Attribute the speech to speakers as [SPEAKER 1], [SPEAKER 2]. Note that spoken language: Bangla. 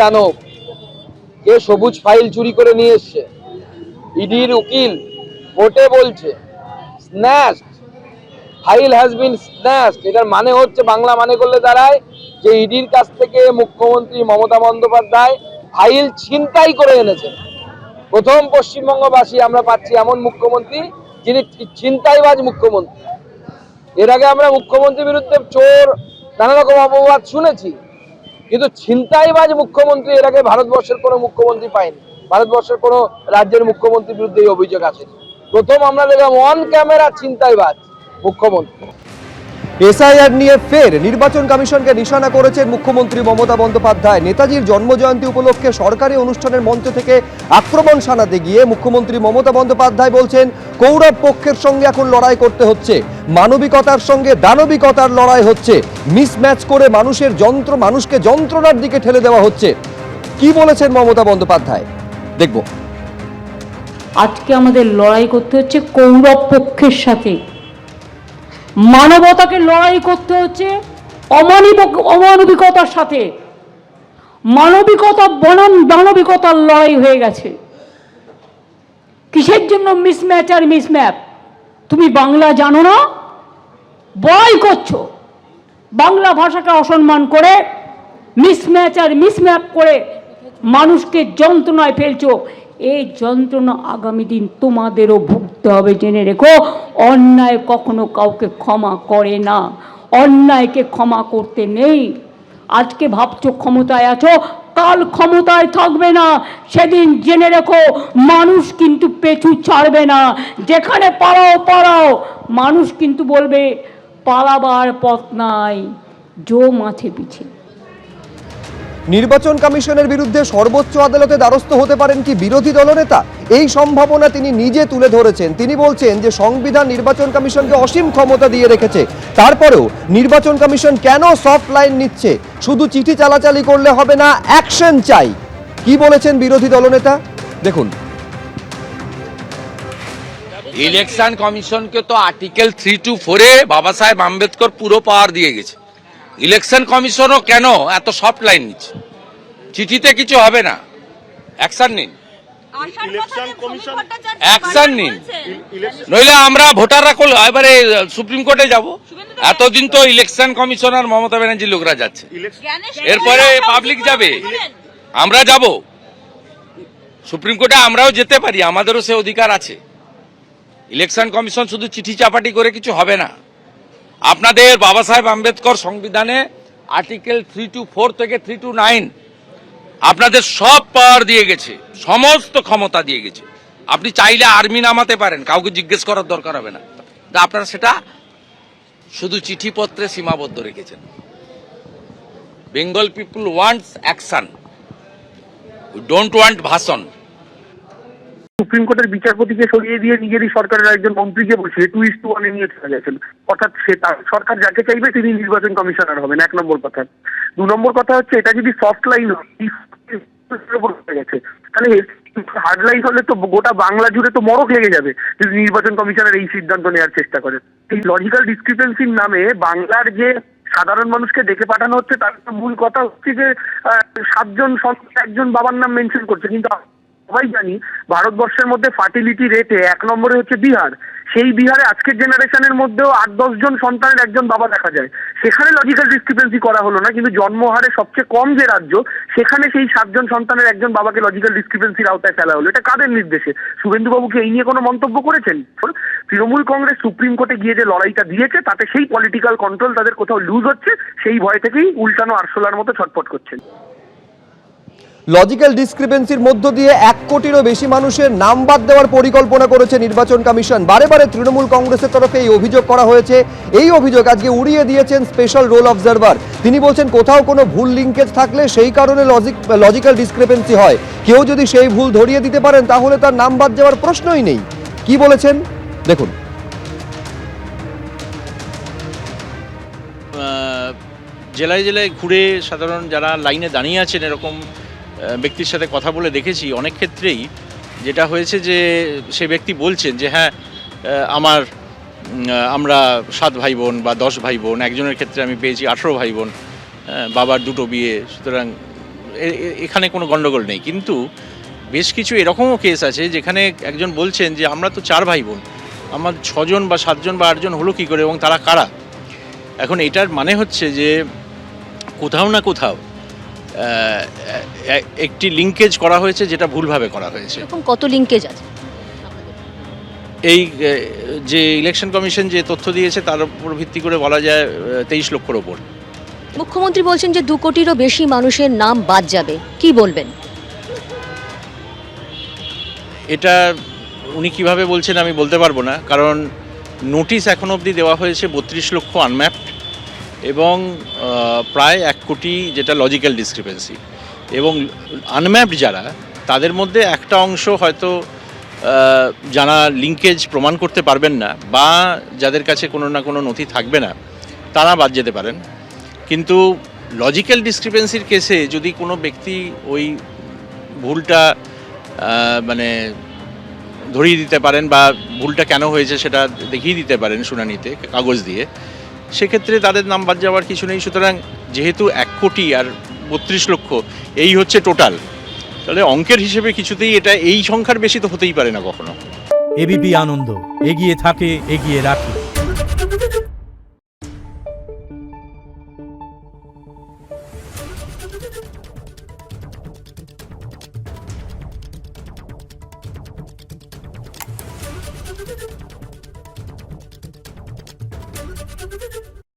[SPEAKER 1] দানব, কে সবুজ ফাইল চুরি করে নিয়ে এসছে। ইডির উকিল কোর্টে বলছে snatched, file has been snatched. এটার মানে হচ্ছে, বাংলা মানে করলে দাঁড়ায় যে ইডির কাছ থেকে মুখ্যমন্ত্রী মমতা বন্দ্যোপাধ্যায় ফাইল ছিনতাই করে এনেছেন। প্রথম পশ্চিমবঙ্গবাসী আমরা পাচ্ছি এমন মুখ্যমন্ত্রী যিনি ছিনতাইবাজ মুখ্যমন্ত্রী। এর আগে আমরা মুখ্যমন্ত্রীর বিরুদ্ধে চোর, নানা রকম অপবাদ শুনেছি, কিন্তু ছিনতাইবাজ মুখ্যমন্ত্রী এর আগে ভারতবর্ষের কোনো মুখ্যমন্ত্রী পায়নি। ভারতবর্ষের কোনো রাজ্যের মুখ্যমন্ত্রীর বিরুদ্ধে এই অভিযোগ আসেনি। প্রথম আমরা দেখলাম অন ক্যামেরা ছিনতাইবাজ মুখ্যমন্ত্রী।
[SPEAKER 2] এসআইআর নিয়ে ফের নির্বাচন কমিশনকে নিশানা করেছেন মুখ্যমন্ত্রী মমতা বন্দ্যোপাধ্যায়। নেতাজির জন্মজয়ন্তী উপলক্ষে সরকারি অনুষ্ঠানের মঞ্চ থেকে আক্রমণ শানাতে গিয়ে মুখ্যমন্ত্রী মমতা বন্দ্যোপাধ্যায় বলছেন, কৌরব পক্ষের সঙ্গে এখন লড়াই করতে হচ্ছে, মানবিকতার সঙ্গে দানবিকতার লড়াই হচ্ছে, মিসম্যাচ করে মানুষকে যন্ত্রণার দিকে ঠেলে দেওয়া হচ্ছে। কি বলেছেন মমতা বন্দ্যোপাধ্যায় দেখব।
[SPEAKER 3] আজকে আমাদের লড়াই করতে হচ্ছে কৌরব পক্ষের সাথে, মানবতাকে লড়াই করতে হচ্ছে অমানবিকতার সাথে। মানবিকতা বনাম দানবিকতার লড়াই হয়ে গেছে। কিসের জন্য মিসম্যাচ আর মিসম্যাপ? তুমি বাংলা জানো না, বড়াই করছো, বাংলা ভাষাকে অসম্মান করে মিসম্যাচ আর মিসম্যাপ করে মানুষকে যন্ত্রণায় ফেলছো। এই যন্ত্রণা আগামী দিন তোমাদেরও ভুগতে হবে, জেনে রেখো। অন্যায় কখনো কাউকে ক্ষমা করে না, অন্যায়কে ক্ষমা করতে নেই। আজকে ভাবছো ক্ষমতায় আছো, কাল ক্ষমতায় থাকবে না, সেদিন জেনে রেখো মানুষ কিন্তু পেছু ছাড়বে না। যেখানে পালাও, মানুষ কিন্তু বলবে পালাবার পথ নাই, জো মাছে পিছে।
[SPEAKER 2] নির্বাচন কমিশনের বিরুদ্ধে সর্বোচ্চ আদালতে দ্বারস্থ হতে পারেন কি বিরোধী দলনেতা? এই সম্ভাবনা তিনি নিজে তুলে ধরেছেন। তিনি বলছেন যে সংবিধান নির্বাচন কমিশনকে অসীম ক্ষমতা দিয়ে রেখেছে, তারপরেও নির্বাচন কমিশন কেন সফট লাইন নিচ্ছে? শুধু চিঠি চালাচালি করলে হবে না, অ্যাকশন চাই। কি বলেছেন বিরোধী দলনেতা দেখুন।
[SPEAKER 4] ইলেকশন কমিশনকে তো আর্টিকেল 3 to 4 বাবা সাহেব আম্বেদকর পুরো পাওয়ার দিয়ে গেছে। ইলেকশন কমিশনও কেন এত সফট লাইন নিচ্ছে? চিঠিতে কিছু হবে না, অ্যাকশন নিন, অ্যাকশন নিন, নইলে আমরা ভোটাররা এবারে সুপ্রিম কোর্টে যাব। এতদিন তো ইলেকশন কমিশনার মমতা ব্যানার্জি লোকরা যাচ্ছে, এরপরে পাবলিক যাবে, আমরা যাব সুপ্রিম কোর্টে, আমরাও যেতে পারি, আমাদেরও সে অধিকার আছে। ইলেকশন কমিশন শুধু চিঠি চাপাটি করে কিছু হবে না। আপনাদের বাবা সাহেব আম্বেদকর সংবিধানে আর্টিকেল 3 to 4 থেকে 3 to 9 আপনাদের সব পাওয়ার দিয়ে গেছে, সমস্ত ক্ষমতা দিয়ে গেছে। আপনি চাইলে আর্মি নামাতে পারেন, কাউকে জিজ্ঞেস করার দরকার হবে না। আপনারা সেটা শুধু চিঠিপত্রে সীমাবদ্ধ রেখেছেন। Bengal people wants action, we don't want ভাষণ।
[SPEAKER 5] সুপ্রিম কোর্টের বিচারপতিকে সরিয়ে দিয়ে নিজেরই সরকারের একজন মন্ত্রীকে বসিয়ে 2:1 নিয়ে চলে গেছেন। অর্থাৎ সরকার যাকে চাইবে তিনি নির্বাচন কমিশনার হবেন, 1 নম্বর কথা। 2 নম্বর কথা হচ্ছে, এটা যদি সফট লাইন গেছে, তাহলে হার্ড লাইন হলে তো গোটা বাংলা জুড়ে তো মরক লেগে যাবে যদি নির্বাচন কমিশনের এই সিদ্ধান্ত নেওয়ার চেষ্টা করে। এই লজিক্যাল ডিসক্রিপেন্সির নামে বাংলার যে সাধারণ মানুষকে ডেকে পাঠানো হচ্ছে, তার মূল কথা হচ্ছে যে 7 জন একজন বাবার নাম মেনশন করছে, কিন্তু সবাই জানি ভারতবর্ষের মধ্যে ফার্টিলিটি রেটে 1 নম্বরে হচ্ছে বিহার। সেই বিহারে আজকের জেনারেশনের মধ্যেও 8-10 জন সন্তানের একজন বাবা দেখা যায়। সেখানে লজিক্যাল ডিসক্রিপেন্সি করা হলো না, কিন্তু জন্মহারে সবচেয়ে কম যে রাজ্য, সেখানে সেই 7 জন সন্তানের একজন বাবাকে লজিক্যাল ডিসক্রিপেন্সির আওতায় ফেলা হলো। এটা কাদের নির্দেশে? শুভেন্দুবাবুকে এই নিয়ে কোনো মন্তব্য করেছেন? তৃণমূল কংগ্রেস সুপ্রিম কোর্টে গিয়ে যে লড়াইটা দিয়েছে, তাতে সেই পলিটিক্যাল কন্ট্রোল তাদের কোথাও লুজ হচ্ছে, সেই ভয় থেকেই উল্টানো আরশোলার মতো ছটফট করছেন।
[SPEAKER 2] লজিক্যাল ডিসক্রিপেন্সির মধ্য দিয়ে 1 কোটিরও বেশি মানুষের নাম বাদ দেওয়ার পরিকল্পনা করেছে নির্বাচন কমিশন। বারে বারে তৃণমূল কংগ্রেসের তরফে এই অভিযোগ করা হয়েছে। এই অভিযোগ আজকে উড়িয়ে দিয়েছেন স্পেশাল রোল অবজারভার। তিনি বলছেন, কোথাও কোনো ভুল লিঙ্কেজ থাকলে সেই কারণে লজিক্যাল ডিসক্রিপেন্সি হয়। কেউ যদি সেই ভুল ধরিয়ে দিতে পারেন, তাহলে তার নাম বাদ যাওয়ার প্রশ্নই নেই। কি বলেছেন দেখুন।
[SPEAKER 6] জেলায় জেলায় ঘুরে সাধারণ যারা লাইনে দাঁড়িয়ে আছেন, এরকম ব্যক্তির সাথে কথা বলে দেখেছি। অনেক ক্ষেত্রেই যেটা হয়েছে যে সে ব্যক্তি বলছেন যে হ্যাঁ, আমরা 7 ভাই বোন বা 10 ভাই বোন, একজনের ক্ষেত্রে আমি পেয়েছি 18 ভাই বোন, বাবার 2টো বিয়ে, সুতরাং এখানে কোনো গণ্ডগোল নেই, কিন্তু বেশ কিছু এরকমও কেস আছে যেখানে একজন বলছেন যে আমরা তো 4 ভাই বোন, আমার 6 জন বা 7 জন বা 8 জন হলো কী করে এবং তারা কারা। এখন এটার মানে হচ্ছে যে কোথাও না কোথাও একটি লিঙ্কেজ করা হয়েছে যেটা ভুলভাবে করা হয়েছে।
[SPEAKER 7] এরকম কত লিঙ্কেজ আছে?
[SPEAKER 6] এই যে ইলেকশন কমিশন যে তথ্য দিয়েছে তার উপর ভিত্তি করে বলা যায় 23 লক্ষর ওপর।
[SPEAKER 7] মুখ্যমন্ত্রী বলছেন যে 2 কোটিরও বেশি মানুষের নাম বাদ যাবে, কি বলবেন?
[SPEAKER 6] এটা উনি কিভাবে বলছেন আমি বলতে পারবো না, কারণ নোটিশ এখন অবধি দেওয়া হয়েছে 32 লক্ষ আনম্যাপড এবং প্রায় 1 কোটি যেটা লজিক্যাল ডিসক্রিপেন্সি, এবং আনম্যাপড যারা তাদের মধ্যে একটা অংশ হয়তো যারা লিঙ্কেজ প্রমাণ করতে পারবেন না বা যাদের কাছে কোনো না কোনো নথি থাকবে না তারা বাদ যেতে পারেন। কিন্তু লজিক্যাল ডিসক্রিপেন্সির কেসে যদি কোনো ব্যক্তি ওই ভুলটা মানে ধরিয়ে দিতে পারেন বা ভুলটা কেন হয়েছে সেটা দেখিয়ে দিতে পারেন শুনানিতে কাগজ দিয়ে, সেক্ষেত্রে তাদের নাম বাদ যাওয়ার কিছু নেই। সুতরাং যেহেতু 1 কোটি আর 32 লক্ষ এই হচ্ছে টোটাল, তাহলে অঙ্কের হিসেবে কিছুতেই এটা এই সংখ্যার বেশি তো হতেই পারে না কখনো।
[SPEAKER 8] এবিপি আনন্দ, এগিয়ে থাকে, এগিয়ে রাখে।